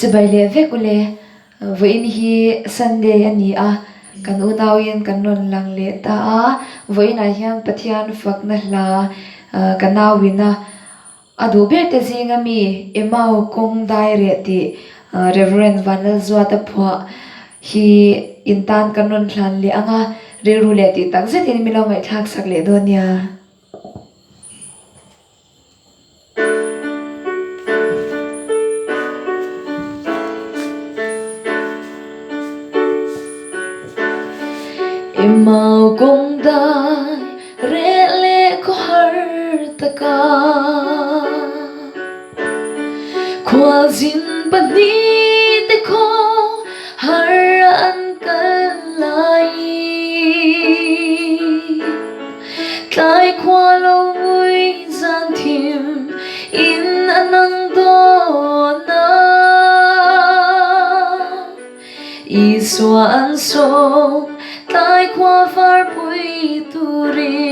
Chubai le vek ule voin hi Sunday ani a kan unau yen kan non lang le ta a voin a hian pathian fakna hla kan nawina adu be te zinga mi Emau kong dai re ti Reverend Vanal Zuata phwa hi intan kan non hlan le anga riru le ti takzet in milo ngai thlirsak le donia Emau kong dai re le ko har taka kwa zin bani te ko har an kalai tlai kwa lo ngui zan thim in anang do na iswa an so tlai kwa far pui turi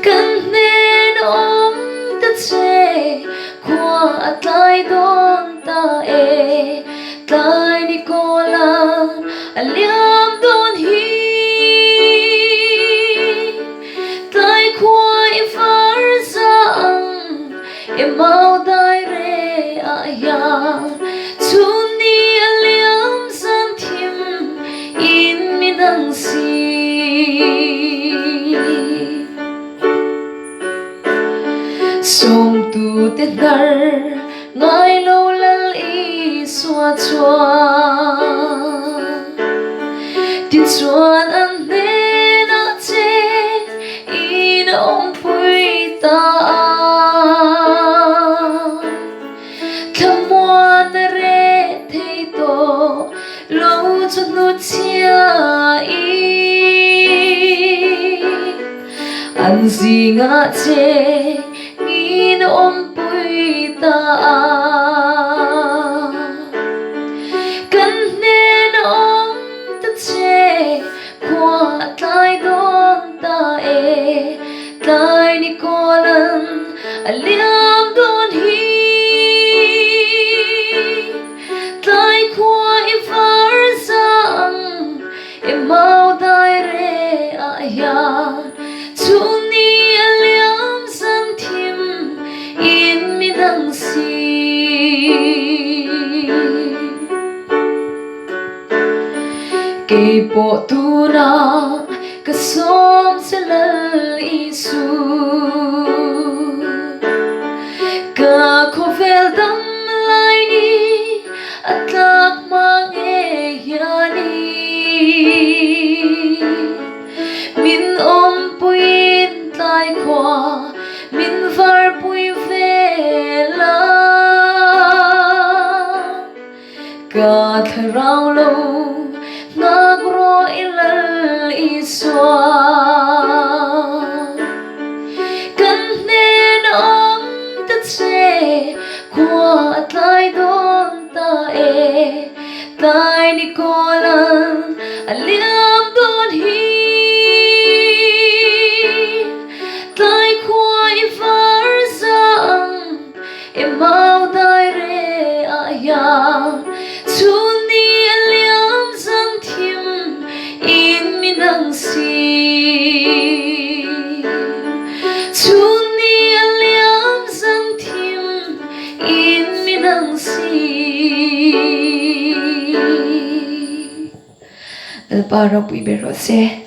kan nen ta che kwa tlai don ta tlai ni ko la aliam don hi tlai kwa I far zawng Emau dai re a ya chuni aliam san thim in minang si som tu te nar ngai lo lal I swa chwa ti chuan an ne na che in ong pui ta khamwan re thei to lo chut nu chia an zinga che in ong pui ta kan nen ong ta che kwa tlai don ta tlai ni kolan aliam don hi tlai kwa I far zawng Emau dai re a ya chuni aliam san thim in minang si kei po tu na ka som se lal isu ka khovel dam lai ni atlak mange yani min om puin tlai kwa min var pui vela ka tharau lo ngagro ilal iswa kan nen ong ta che kwa tlai don ta tlai ni kolan aliam don hi tlai kwa I far zawng Emau dai re a ya chuni aliam san thim in minang si chuni aliam san thim in minang si Alparo pui berose